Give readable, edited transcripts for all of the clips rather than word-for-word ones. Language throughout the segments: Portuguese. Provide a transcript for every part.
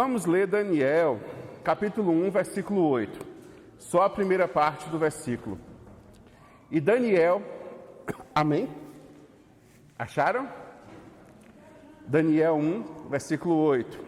Vamos ler Daniel, capítulo 1, versículo 8. Só a primeira parte do versículo. E Daniel, amém? Acharam? Daniel 1, versículo 8.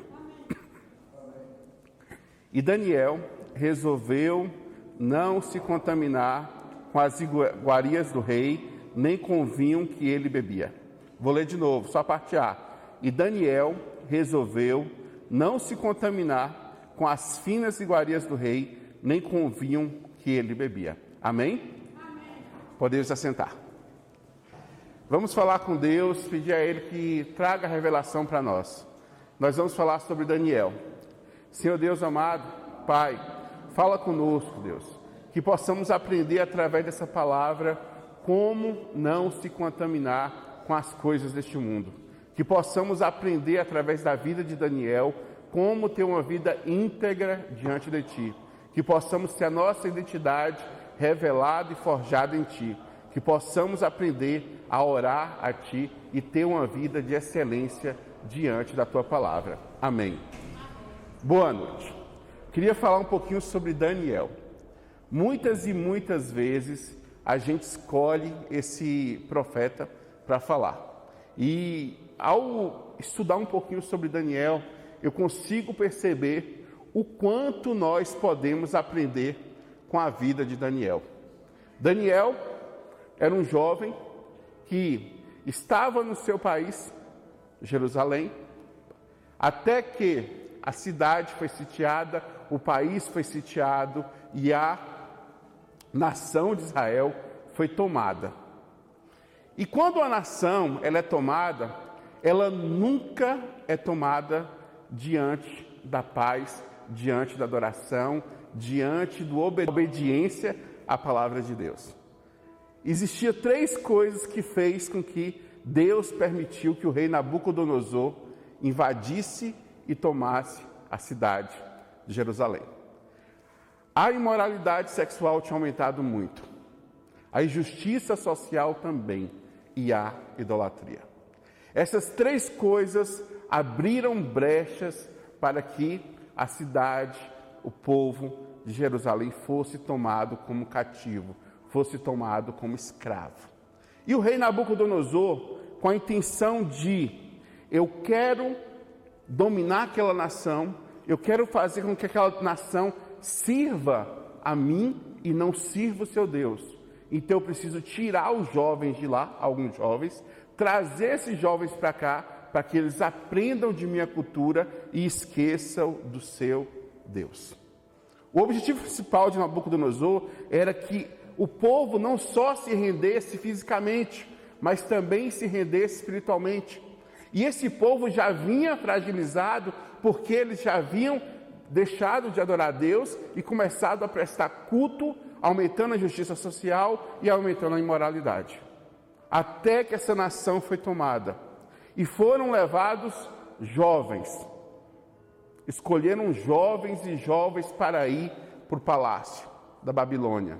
E Daniel resolveu não se contaminar com as iguarias do rei, nem com o vinho que ele bebia. Vou ler de novo, só a parte A. E Daniel resolveu não se contaminar com as finas iguarias do rei, nem com o vinho que ele bebia. Amém? Amém. Podemos assentar. Vamos falar com Deus, pedir a Ele que traga a revelação para nós. Nós vamos falar sobre Daniel. Senhor Deus amado, Pai, fala conosco, Deus, que possamos aprender através dessa palavra como não se contaminar com as coisas deste mundo. Que possamos aprender através da vida de Daniel como ter uma vida íntegra diante de Ti. Que possamos ter a nossa identidade revelada e forjada em Ti. Que possamos aprender a orar a Ti e ter uma vida de excelência diante da Tua palavra. Amém. Boa noite. Queria falar um pouquinho sobre Daniel. Muitas e muitas vezes a gente escolhe esse profeta para falar. E ao estudar um pouquinho sobre Daniel, eu consigo perceber o quanto nós podemos aprender com a vida de Daniel. Daniel era um jovem que estava no seu país, Jerusalém, até que a cidade foi sitiada, o país foi sitiado e a nação de Israel foi tomada. E quando a nação ela é tomada, ela nunca é tomada diante da paz, diante da adoração, diante da obediência à palavra de Deus. Existia 3 coisas que fez com que Deus permitiu que o rei Nabucodonosor invadisse e tomasse a cidade de Jerusalém. A imoralidade sexual tinha aumentado muito. A injustiça social também e a idolatria. Essas 3 coisas abriram brechas para que a cidade, o povo de Jerusalém fosse tomado como cativo, fosse tomado como escravo. E o rei Nabucodonosor, com a intenção de, eu quero dominar aquela nação, eu quero fazer com que aquela nação sirva a mim e não sirva o seu Deus. Então eu preciso tirar os jovens de lá, alguns jovens, trazer esses jovens para cá, para que eles aprendam de minha cultura e esqueçam do seu Deus. O objetivo principal de Nabucodonosor era que o povo não só se rendesse fisicamente, mas também se rendesse espiritualmente. E esse povo já vinha fragilizado porque eles já haviam deixado de adorar a Deus e começado a prestar culto, aumentando a injustiça social e aumentando a imoralidade. Até que essa nação foi tomada. E foram levados jovens. Escolheram jovens e jovens para ir para o palácio da Babilônia.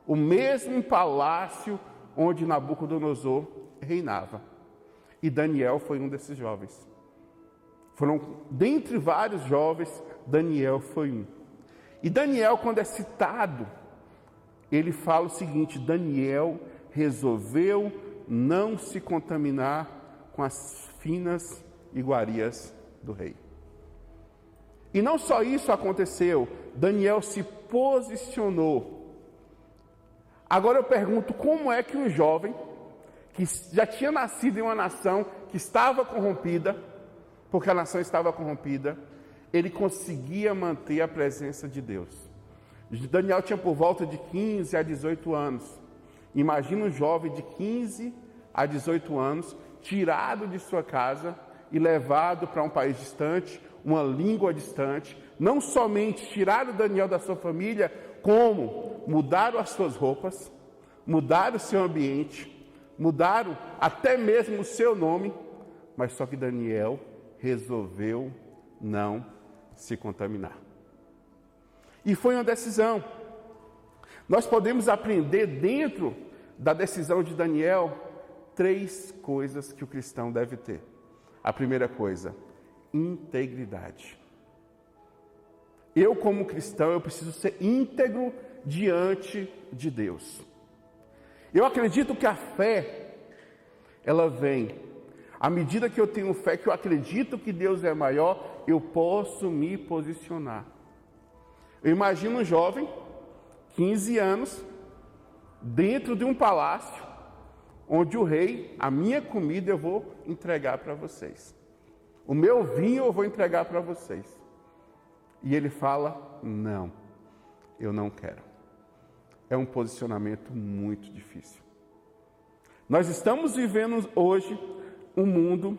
O mesmo palácio onde Nabucodonosor reinava. E Daniel foi um desses jovens. Dentre vários jovens, Daniel foi um. E Daniel, quando é citado, ele fala o seguinte: Daniel resolveu não se contaminar com as finas iguarias do rei. E não só isso aconteceu, Daniel se posicionou. Agora eu pergunto, como é que um jovem que já tinha nascido em uma nação que estava corrompida, porque a nação estava corrompida, ele conseguia manter a presença de Deus? Daniel tinha por volta de 15 a 18 anos. Imagina um jovem de 15 a 18 anos, tirado de sua casa e levado para um país distante, uma língua distante. Não somente tiraram Daniel da sua família, como mudaram as suas roupas, mudaram o seu ambiente, mudaram até mesmo o seu nome, mas só que Daniel resolveu não se contaminar. E foi uma decisão. Nós podemos aprender dentro da decisão de Daniel 3 coisas que o cristão deve ter. A primeira coisa, integridade. Eu, como cristão, eu preciso ser íntegro diante de Deus. Eu acredito que a fé, ela vem. À medida que eu tenho fé, que eu acredito que Deus é maior, eu posso me posicionar. Eu imagino um jovem, 15 anos, dentro de um palácio, onde o rei, a minha comida eu vou entregar para vocês. O meu vinho eu vou entregar para vocês. E ele fala, não, eu não quero. É um posicionamento muito difícil. Nós estamos vivendo hoje um mundo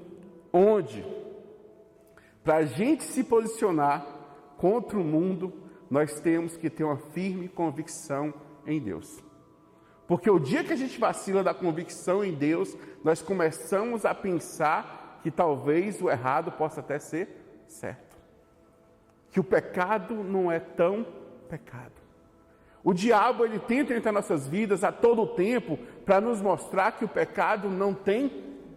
onde, para a gente se posicionar contra o mundo, nós temos que ter uma firme convicção em Deus. Porque o dia que a gente vacila da convicção em Deus, nós começamos a pensar que talvez o errado possa até ser certo. Que o pecado não é tão pecado. O diabo, ele tenta entrar em nossas vidas a todo tempo para nos mostrar que o pecado não tem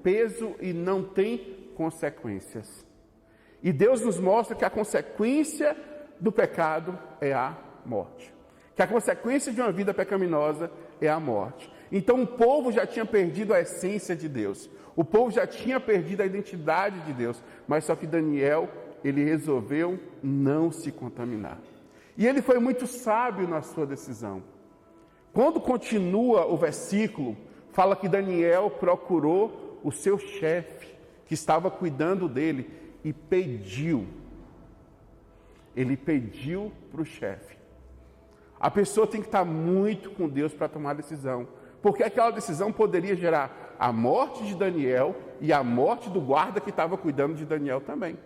peso e não tem consequências. E Deus nos mostra que a consequência do pecado é a morte. Que a consequência de uma vida pecaminosa é a morte. Então o povo já tinha perdido a essência de Deus. O povo já tinha perdido a identidade de Deus. Mas só que Daniel, ele resolveu não se contaminar. E ele foi muito sábio na sua decisão. Quando continua o versículo, fala que Daniel procurou o seu chefe, que estava cuidando dele, e pediu. Ele pediu para o chefe. A pessoa tem que estar muito com Deus para tomar a decisão. Porque aquela decisão poderia gerar a morte de Daniel e a morte do guarda que estava cuidando de Daniel também.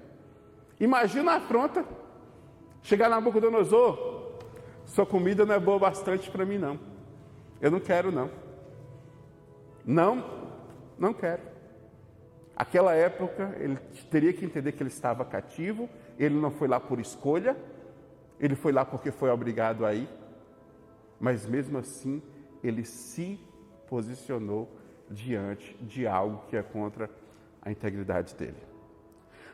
Imagina a afronta. Chegar na Nabucodonosor, sua comida não é boa bastante para mim não. Eu não quero não. Não quero. Aquela época, ele teria que entender que ele estava cativo, ele não foi lá por escolha, ele foi lá porque foi obrigado a ir, mas mesmo assim, ele se posicionou diante de algo que é contra a integridade dele.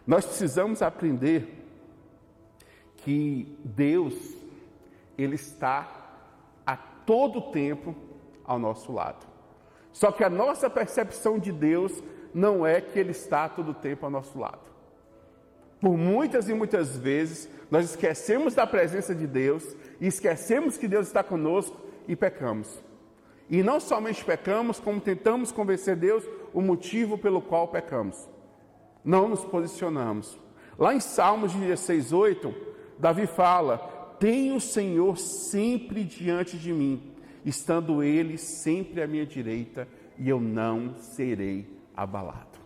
Nós precisamos aprender que Deus, ele está a todo tempo ao nosso lado. Só que a nossa percepção de Deus não é que ele está a todo tempo ao nosso lado. Por muitas e muitas vezes, nós esquecemos da presença de Deus e esquecemos que Deus está conosco e pecamos. E não somente pecamos, como tentamos convencer Deus o motivo pelo qual pecamos. Não nos posicionamos. Lá em Salmos 16:8, Davi fala, tenho o Senhor sempre diante de mim, estando Ele sempre à minha direita, e eu não serei abalado.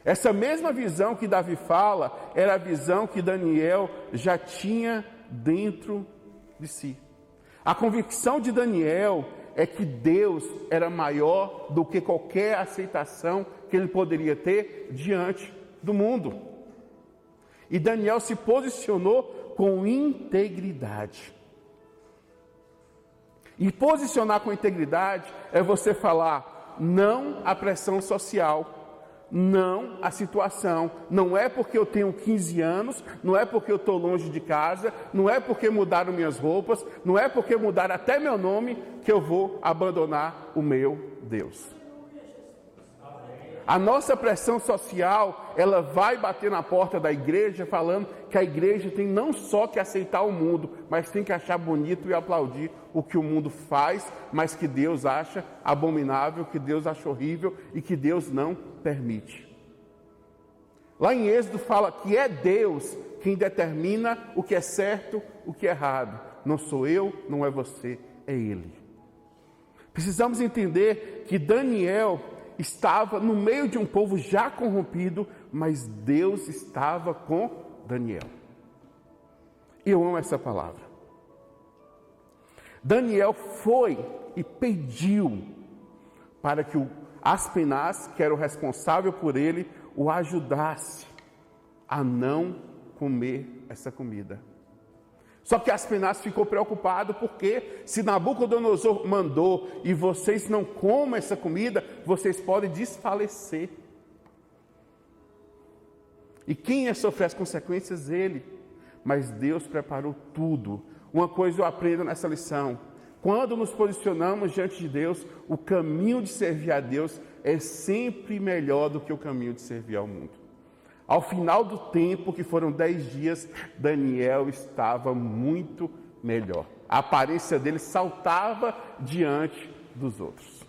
Essa mesma visão que Davi fala, era a visão que Daniel já tinha dentro de si. A convicção de Daniel é que Deus era maior do que qualquer aceitação que ele poderia ter diante do mundo. E Daniel se posicionou com integridade. E posicionar com integridade é você falar não à pressão social, não à situação. Não é porque eu tenho 15 anos, não é porque eu estou longe de casa, não é porque mudaram minhas roupas, não é porque mudaram até meu nome que eu vou abandonar o meu Deus. A nossa pressão social, ela vai bater na porta da igreja falando que a igreja tem não só que aceitar o mundo, mas tem que achar bonito e aplaudir o que o mundo faz, mas que Deus acha abominável, que Deus acha horrível e que Deus não permite. Lá em Êxodo fala que é Deus quem determina o que é certo, o que é errado. Não sou eu, não é você, é Ele. Precisamos entender que Daniel estava no meio de um povo já corrompido, mas Deus estava com Daniel. Eu amo essa palavra. Daniel foi e pediu para que o Aspenaz, que era o responsável por ele, o ajudasse a não comer essa comida. Só que Aspenaz ficou preocupado porque se Nabucodonosor mandou e vocês não comam essa comida, vocês podem desfalecer. E quem ia sofrer as consequências? Ele. Mas Deus preparou tudo. Uma coisa eu aprendo nessa lição: quando nos posicionamos diante de Deus, o caminho de servir a Deus é sempre melhor do que o caminho de servir ao mundo. Ao final do tempo, que foram 10 dias, Daniel estava muito melhor. A aparência dele saltava diante dos outros.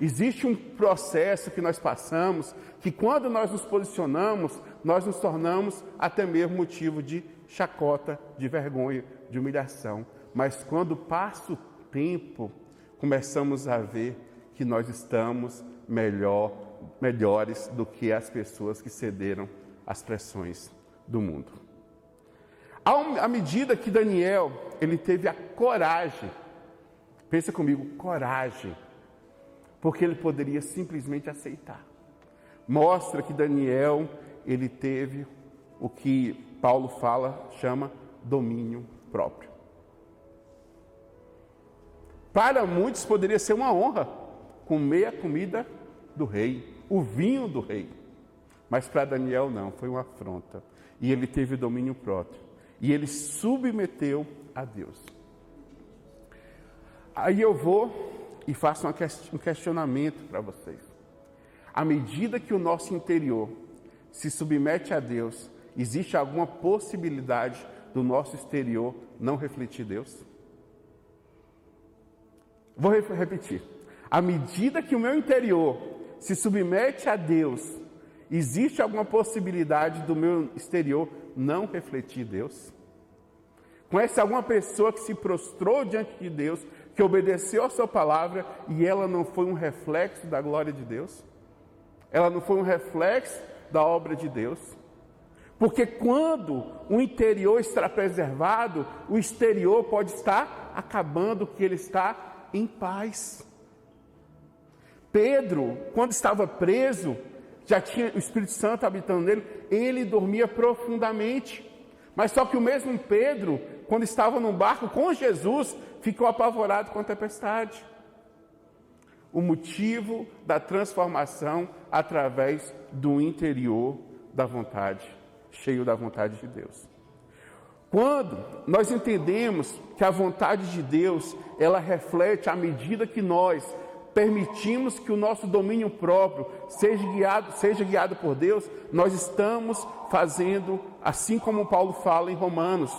Existe um processo que nós passamos, que quando nós nos posicionamos, nós nos tornamos até mesmo motivo de chacota, de vergonha, de humilhação. Mas quando passa o tempo, começamos a ver que nós estamos melhores do que as pessoas que cederam às pressões do mundo. À medida que Daniel, ele teve a coragem, pensa comigo, coragem, porque ele poderia simplesmente aceitar. Mostra que Daniel, ele teve o que Paulo chama domínio próprio. Para muitos poderia ser uma honra comer a comida do rei, o vinho do rei. Mas para Daniel não, foi uma afronta. E ele teve domínio próprio. E ele submeteu a Deus. Aí eu vou e faço um questionamento para vocês. À medida que o nosso interior se submete a Deus, existe alguma possibilidade do nosso exterior não refletir Deus? Vou repetir. À medida que o meu interior se submete a Deus, existe alguma possibilidade do meu exterior não refletir Deus? Conhece alguma pessoa que se prostrou diante de Deus, que obedeceu a sua palavra e ela não foi um reflexo da glória de Deus? Ela não foi um reflexo da obra de Deus? Porque quando o interior está preservado, o exterior pode estar acabando, que ele está em paz. Pedro, quando estava preso, já tinha o Espírito Santo habitando nele, ele dormia profundamente. Mas só que o mesmo Pedro, quando estava num barco com Jesus, ficou apavorado com a tempestade. O motivo da transformação através do interior da vontade, cheio da vontade de Deus. Quando nós entendemos que a vontade de Deus, ela reflete à medida que nós permitimos que o nosso domínio próprio seja guiado por Deus, nós estamos fazendo, assim como Paulo fala em Romanos.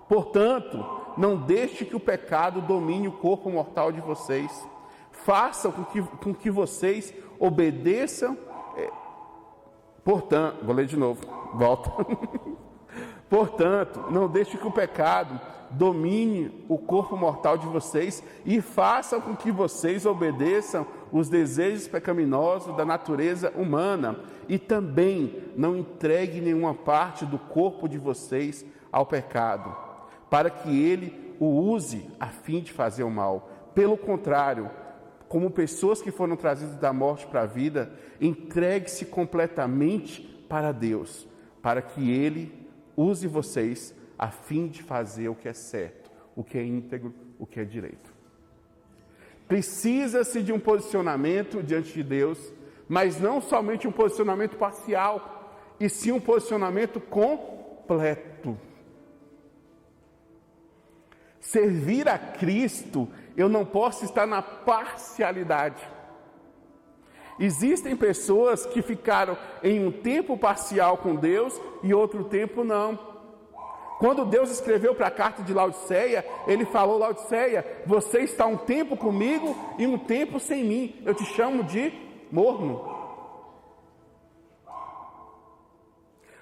Portanto, não deixe que o pecado domine o corpo mortal de vocês. Façam com que vocês obedeçam. Portanto, vou ler de novo, volta. Portanto, não deixe que o pecado domine o corpo mortal de vocês e façam com que vocês obedeçam os desejos pecaminosos da natureza humana. E também não entregue nenhuma parte do corpo de vocês ao pecado, para que ele o use a fim de fazer o mal. Pelo contrário, como pessoas que foram trazidas da morte para a vida, entregue-se completamente para Deus, para que ele use vocês a fim de fazer o que é certo, o que é íntegro, o que é direito. Precisa-se de um posicionamento diante de Deus, mas não somente um posicionamento parcial, e sim um posicionamento completo. Servir a Cristo, eu não posso estar na parcialidade. Existem pessoas que ficaram em um tempo parcial com Deus e outro tempo não. Quando Deus escreveu para a carta de Laodiceia, ele falou: Laodiceia, você está um tempo comigo e um tempo sem mim. Eu te chamo de morno.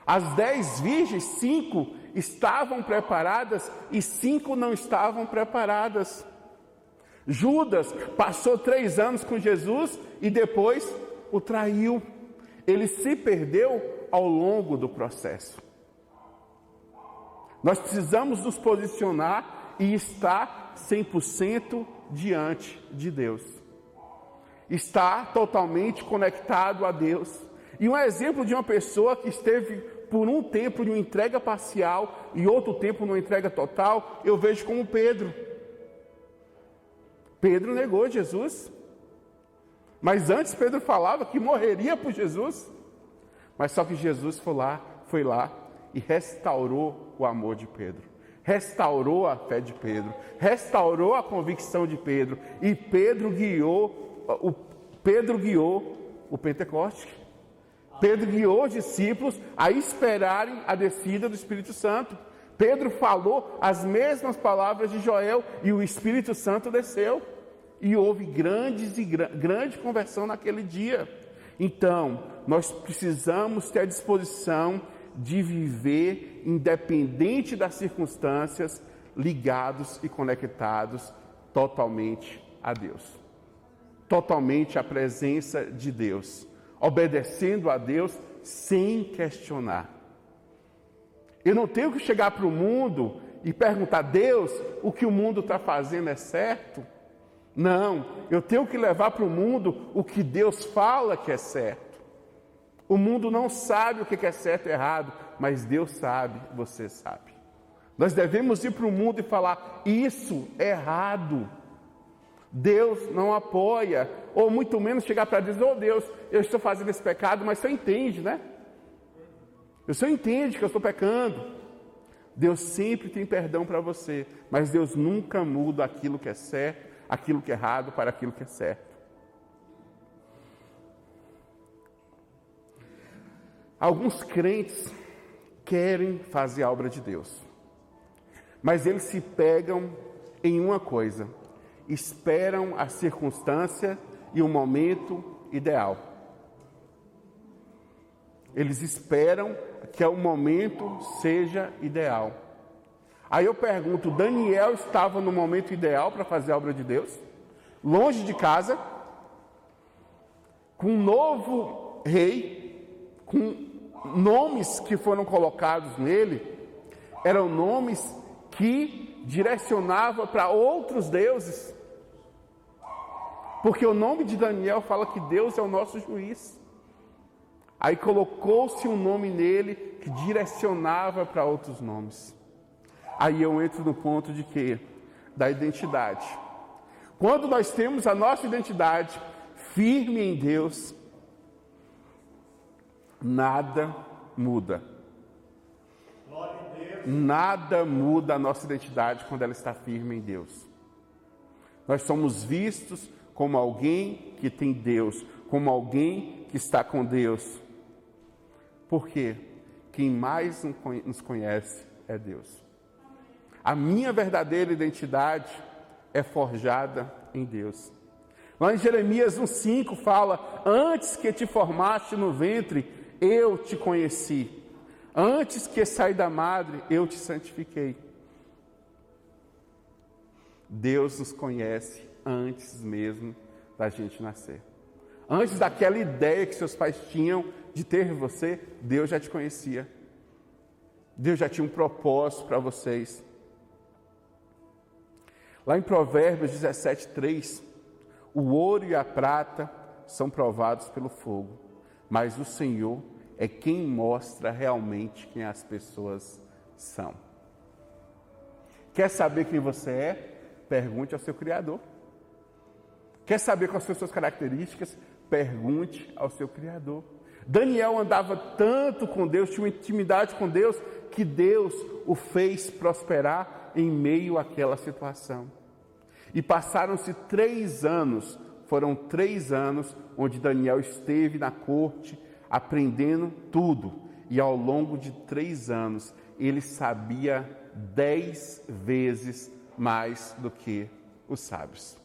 As 10 virgens, 5 estavam preparadas e 5 não estavam preparadas. Judas passou 3 anos com Jesus e depois o traiu. Ele se perdeu ao longo do processo. Nós precisamos nos posicionar e estar 100% diante de Deus. Estar totalmente conectado a Deus. E um exemplo de uma pessoa que esteve por um tempo de uma entrega parcial e outro tempo numa entrega total, eu vejo como Pedro. Pedro negou Jesus. Mas antes Pedro falava que morreria por Jesus. Mas só que Jesus foi lá e restaurou o amor de Pedro. Restaurou a fé de Pedro. Restaurou a convicção de Pedro. E Pedro guiou o Pentecoste. Pedro guiou os discípulos a esperarem a descida do Espírito Santo. Pedro falou as mesmas palavras de Joel e o Espírito Santo desceu. E houve grande conversão naquele dia. Então, nós precisamos ter a disposição de viver independente das circunstâncias, ligados e conectados totalmente a Deus. Totalmente à presença de Deus. Obedecendo a Deus sem questionar. Eu não tenho que chegar para o mundo e perguntar: Deus, o que o mundo está fazendo é certo? Não, eu tenho que levar para o mundo o que Deus fala que é certo. O mundo não sabe o que é certo e errado, mas Deus sabe, você sabe. Nós devemos ir para o mundo e falar: isso é errado. Deus não apoia, ou muito menos chegar para Deus: oh Deus, eu estou fazendo esse pecado, mas o Senhor entende, né? O Senhor entende que eu estou pecando. Deus sempre tem perdão para você, mas Deus nunca muda aquilo que é certo, aquilo que é errado para aquilo que é certo. Alguns crentes querem fazer a obra de Deus, mas eles se pegam em uma coisa: esperam a circunstância e o momento ideal. Eles esperam que o momento seja ideal. Aí eu pergunto: Daniel estava no momento ideal para fazer a obra de Deus? Longe de casa, com um novo rei, com nomes que foram colocados nele, eram nomes que direcionavam para outros deuses. Porque o nome de Daniel fala que Deus é o nosso juiz. Aí colocou-se um nome nele que direcionava para outros nomes. Aí eu entro no ponto de quê? Da identidade. Quando nós temos a nossa identidade firme em Deus, nada muda. Nada muda a nossa identidade quando ela está firme em Deus. Nós somos vistos como alguém que tem Deus, como alguém que está com Deus. Por quê? Quem mais nos conhece é Deus. A minha verdadeira identidade é forjada em Deus. Lá em Jeremias 1,5 fala: antes que te formaste no ventre, eu te conheci. Antes que saí da madre, eu te santifiquei. Deus nos conhece antes mesmo da gente nascer. Antes daquela ideia que seus pais tinham de ter você, Deus já te conhecia. Deus já tinha um propósito para vocês. Lá em Provérbios 17:3, o ouro e a prata são provados pelo fogo, mas o Senhor é quem mostra realmente quem as pessoas são. Quer saber quem você é? Pergunte ao seu Criador. Quer saber quais são as suas características? Pergunte ao seu Criador. Daniel andava tanto com Deus, tinha uma intimidade com Deus, que Deus o fez prosperar em meio àquela situação. E passaram-se 3 anos, foram 3 anos onde Daniel esteve na corte, aprendendo tudo. E ao longo de 3 anos, ele sabia 10 vezes mais do que os sábios.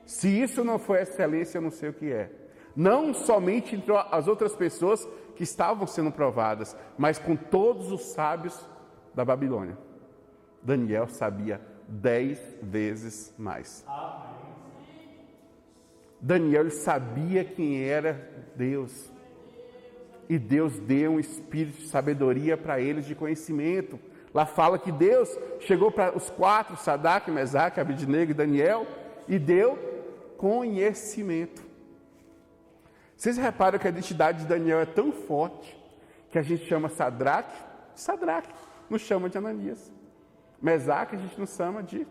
Se isso não for excelência, eu não sei o que é. Não somente entre as outras pessoas que estavam sendo provadas, mas com todos os sábios da Babilônia. Daniel sabia 10 vezes mais. Daniel sabia quem era Deus. E Deus deu um espírito de sabedoria para eles, de conhecimento. Lá fala que Deus chegou para os 4, Sadraque, Mesaque, Abednego e Daniel, e deu conhecimento. Vocês reparam que a identidade de Daniel é tão forte que a gente chama Sadraque de Sadraque, não chama de Ananias. Mesaque a gente não chama de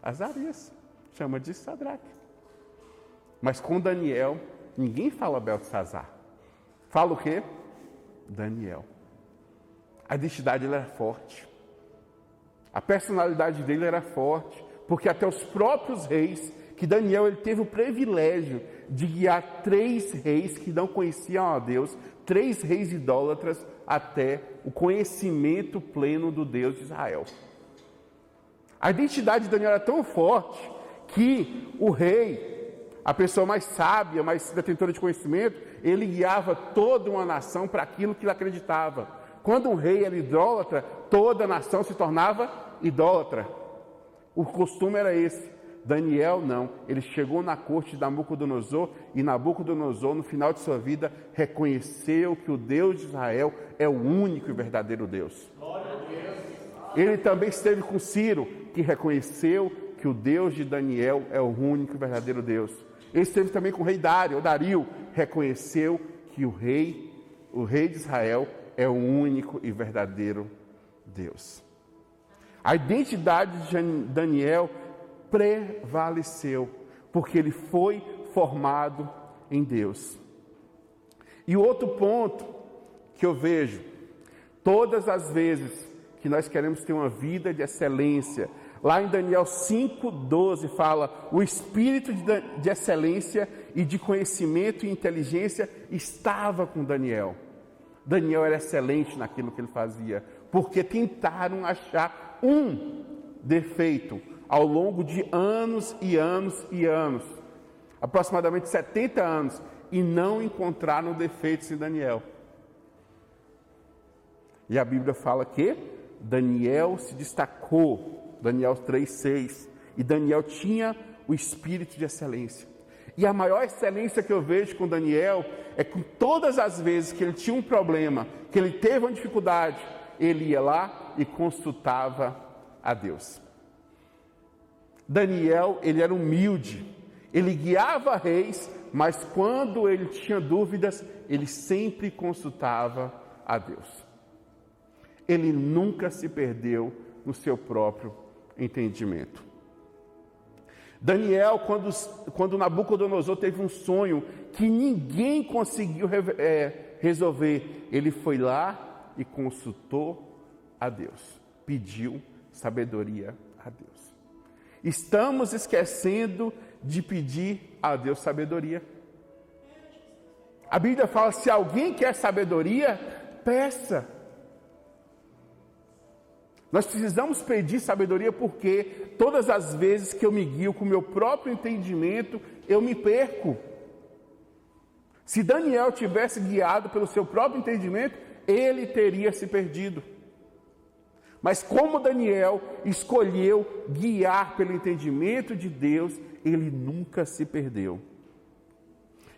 Azarias, chama de Sadraque. Mas com Daniel, ninguém fala Beltesazar. Fala o quê? Daniel. A identidade dele era forte. A personalidade dele era forte, porque até os próprios reis, que Daniel ele teve o privilégio de guiar 3 reis que não conheciam a Deus, 3 reis idólatras, até o conhecimento pleno do Deus de Israel. A identidade de Daniel era tão forte que o rei, a pessoa mais sábia, mais detentora de conhecimento, ele guiava toda uma nação para aquilo que ele acreditava. Quando um rei era idólatra, toda a nação se tornava idólatra. O costume era esse. Daniel não, ele chegou na corte de Nabucodonosor e Nabucodonosor, no final de sua vida, reconheceu que o Deus de Israel é o único e verdadeiro Deus. Ele também esteve com Ciro, que reconheceu que o Deus de Daniel é o único e verdadeiro Deus. Ele esteve também com o rei Dario, reconheceu que o rei de Israel é o único e verdadeiro Deus. A identidade de Daniel prevaleceu, porque ele foi formado em Deus. E outro ponto que eu vejo, todas as vezes que nós queremos ter uma vida de excelência, lá em Daniel 5:12 fala, o espírito de excelência e de conhecimento e inteligência estava com Daniel. Daniel era excelente naquilo que ele fazia, porque tentaram achar um defeito ao longo de anos e anos e anos, aproximadamente 70 anos, e não encontraram defeitos em Daniel. E a Bíblia fala que Daniel se destacou, Daniel 3:6, e Daniel tinha o espírito de excelência. E a maior excelência que eu vejo com Daniel é que todas as vezes que ele tinha um problema, que ele teve uma dificuldade, ele ia lá e consultava a Deus. Daniel, ele era humilde, ele guiava reis, mas quando ele tinha dúvidas, ele sempre consultava a Deus. Ele nunca se perdeu no seu próprio entendimento. Daniel, quando Nabucodonosor teve um sonho que ninguém conseguiu resolver, ele foi lá e consultou a Deus, pediu sabedoria a Deus. Estamos esquecendo de pedir a Deus sabedoria. A Bíblia fala, se alguém quer sabedoria, peça. Nós precisamos pedir sabedoria porque todas as vezes que eu me guio com o meu próprio entendimento, eu me perco. Se Daniel tivesse guiado pelo seu próprio entendimento, ele teria se perdido. Mas como Daniel escolheu guiar pelo entendimento de Deus, ele nunca se perdeu.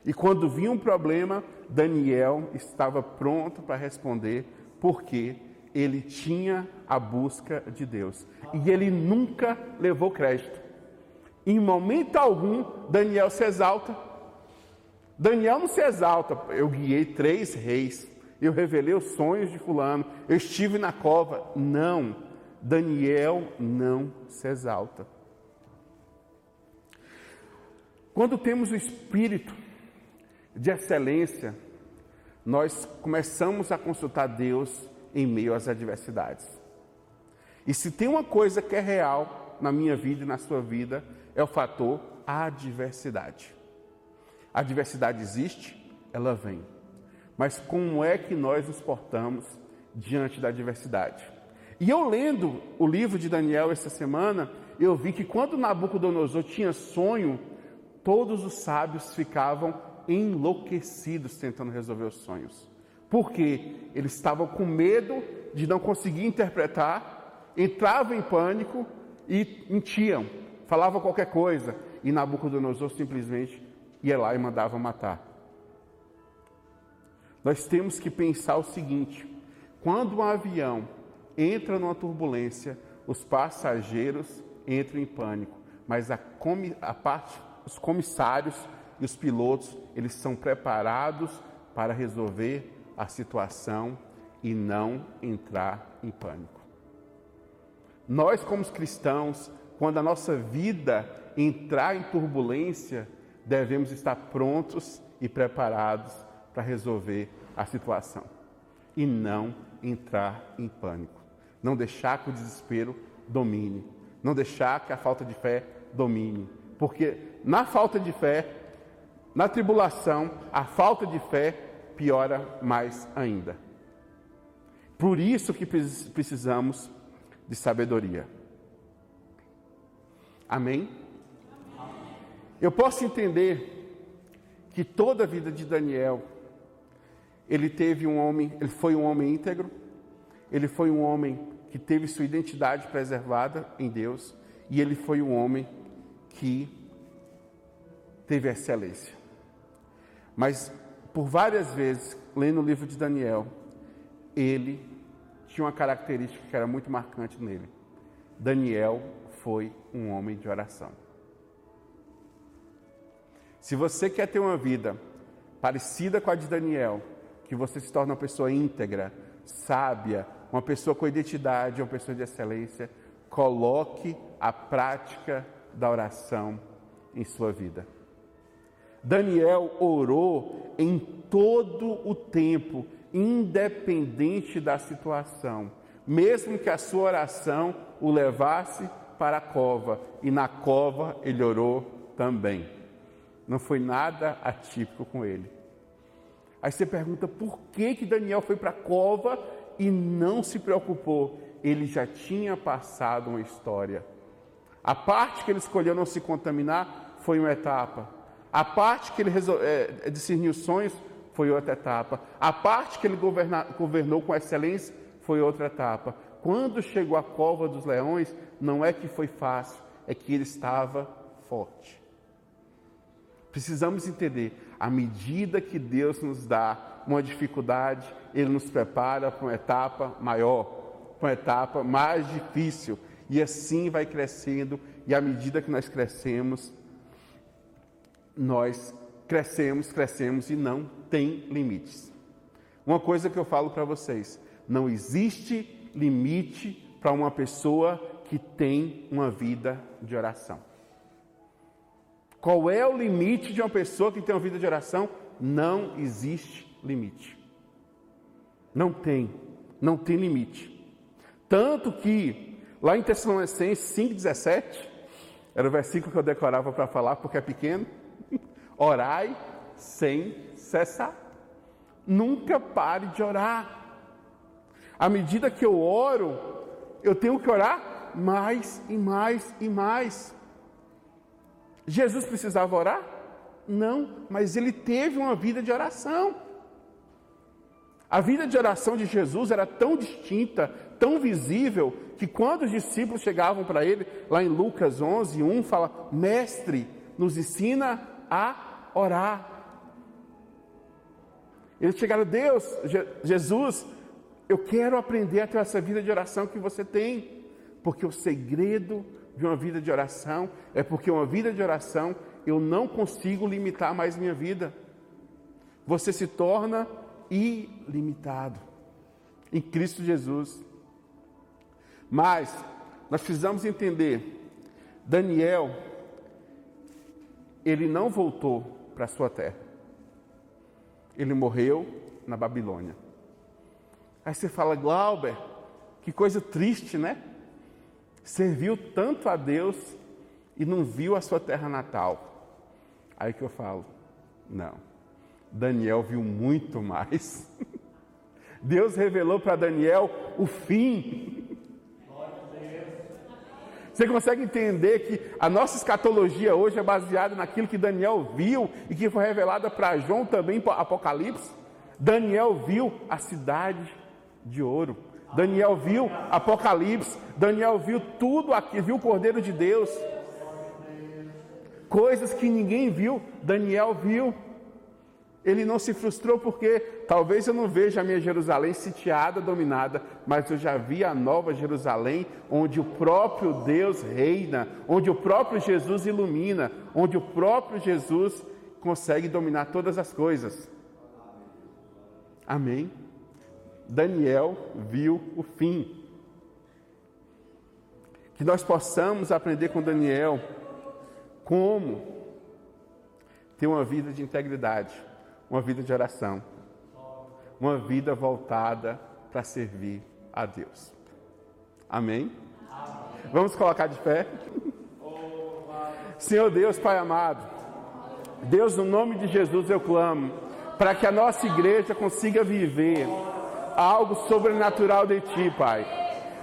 E quando vinha um problema, Daniel estava pronto para responder, porque ele tinha a busca de Deus. E ele nunca levou crédito. Em momento algum, Daniel se exalta. Daniel não se exalta. Eu guiei 3 reis. Eu revelei os sonhos de fulano. Eu estive na cova. Não. Daniel não se exalta. Quando temos o espírito de excelência, nós começamos a consultar Deus em meio às adversidades. E se tem uma coisa que é real na minha vida e na sua vida, é o fator adversidade. A adversidade existe, ela vem. Mas como é que nós nos portamos diante da adversidade? E eu lendo o livro de Daniel essa semana, eu vi que quando Nabucodonosor tinha sonho, todos os sábios ficavam enlouquecidos tentando resolver os sonhos. Porque eles estavam com medo de não conseguir interpretar, entravam em pânico e mentiam, falavam qualquer coisa. E Nabucodonosor simplesmente ia lá e mandava matar. Nós temos que pensar o seguinte: quando um avião entra numa turbulência, os passageiros entram em pânico, mas os comissários e os pilotos, eles são preparados para resolver a situação e não entrar em pânico. Nós, como cristãos, quando a nossa vida entrar em turbulência, devemos estar prontos e preparados para resolver a situação. e não entrar em pânico. Não deixar que o desespero domine. Não deixar que a falta de fé domine. Porque na falta de fé, na tribulação, a falta de fé piora mais ainda. Por isso que precisamos de sabedoria. Amém? Eu posso entender que toda a vida de Daniel, ele foi um homem íntegro, ele foi um homem que teve sua identidade preservada em Deus, e ele foi um homem que teve excelência. Mas, por várias vezes, lendo o livro de Daniel, ele tinha uma característica que era muito marcante nele. Daniel foi um homem de oração. Se você quer ter uma vida parecida com a de Daniel, que você se torne uma pessoa íntegra, sábia, uma pessoa com identidade, uma pessoa de excelência, coloque a prática da oração em sua vida. Daniel orou em todo o tempo, independente da situação, mesmo que a sua oração o levasse para a cova, e na cova ele orou também. Não foi nada atípico com ele. Aí você pergunta por que Daniel foi para a cova e não se preocupou. Ele já tinha passado uma história. A parte que ele escolheu não se contaminar foi uma etapa. A parte que ele discerniu sonhos foi outra etapa. A parte que ele governou com excelência foi outra etapa. Quando chegou à cova dos leões, não é que foi fácil, é que ele estava forte. Precisamos entender, à medida que Deus nos dá uma dificuldade, Ele nos prepara para uma etapa maior, para uma etapa mais difícil. E assim vai crescendo, e à medida que nós crescemos e não tem limites. Uma coisa que eu falo para vocês, não existe limite para uma pessoa que tem uma vida de oração. Qual é o limite de uma pessoa que tem uma vida de oração? Não existe limite. Não tem limite. Tanto que, lá em Tessalonicenses 5,17, era o versículo que eu decorava para falar, porque é pequeno, orai sem cessar. Nunca pare de orar. À medida que eu oro, eu tenho que orar mais e mais e mais. Jesus precisava orar? Não, mas ele teve uma vida de oração. A vida de oração de Jesus era tão distinta, tão visível, que quando os discípulos chegavam para ele, lá em Lucas 11:1, fala: Mestre, nos ensina a orar. Eles chegaram: Deus, Jesus, eu quero aprender a ter essa vida de oração que você tem, porque o segredo de uma vida de oração é porque uma vida de oração eu não consigo limitar mais minha vida. Você se torna ilimitado em Cristo Jesus. Mas nós precisamos entender, Daniel, ele não voltou para a sua terra. Ele morreu na Babilônia. Aí você fala: Glauber, que coisa triste, né? Serviu tanto a Deus e não viu a sua terra natal. Aí que eu falo: não, Daniel viu muito mais. Deus revelou para Daniel o fim. Você consegue entender que a nossa escatologia hoje é baseada naquilo que Daniel viu e que foi revelada para João também em Apocalipse? Daniel viu a cidade de ouro. Daniel viu Apocalipse. Daniel viu tudo aqui, viu o Cordeiro de Deus. Coisas que ninguém viu, Daniel viu. Ele não se frustrou porque talvez eu não veja a minha Jerusalém sitiada, dominada, mas eu já vi a nova Jerusalém, onde o próprio Deus reina, onde o próprio Jesus ilumina, onde o próprio Jesus consegue dominar todas as coisas. Amém? Daniel viu o fim. Que nós possamos aprender com Daniel como ter uma vida de integridade, uma vida de oração, uma vida voltada para servir a Deus. Amém? Vamos colocar de pé? Senhor Deus, Pai amado, Deus, no nome de Jesus eu clamo para que a nossa igreja consiga viver algo sobrenatural de Ti, Pai.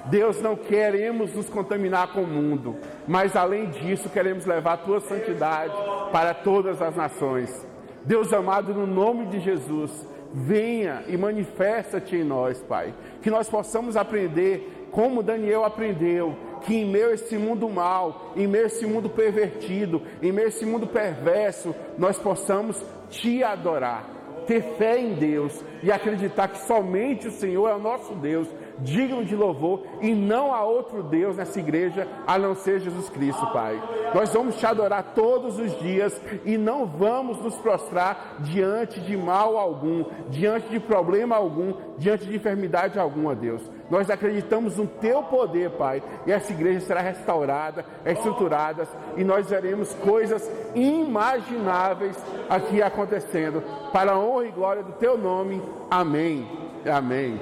Deus, não queremos nos contaminar com o mundo, mas além disso queremos levar a Tua santidade para todas as nações. Deus amado, no nome de Jesus, venha e manifesta-te em nós, Pai. Que nós possamos aprender como Daniel aprendeu, que em meio a esse mundo mal, em meio a esse mundo pervertido, em meio a esse mundo perverso, nós possamos Te adorar, ter fé em Deus e acreditar que somente o Senhor é o nosso Deus, digno de louvor, e não há outro Deus nessa igreja a não ser Jesus Cristo, Pai. Nós vamos Te adorar todos os dias e não vamos nos prostrar diante de mal algum, diante de problema algum, diante de enfermidade alguma, Deus. Nós acreditamos no Teu poder, Pai, e essa igreja será restaurada, estruturada, e nós veremos coisas inimagináveis aqui acontecendo, para a honra e glória do Teu nome. Amém. Amém.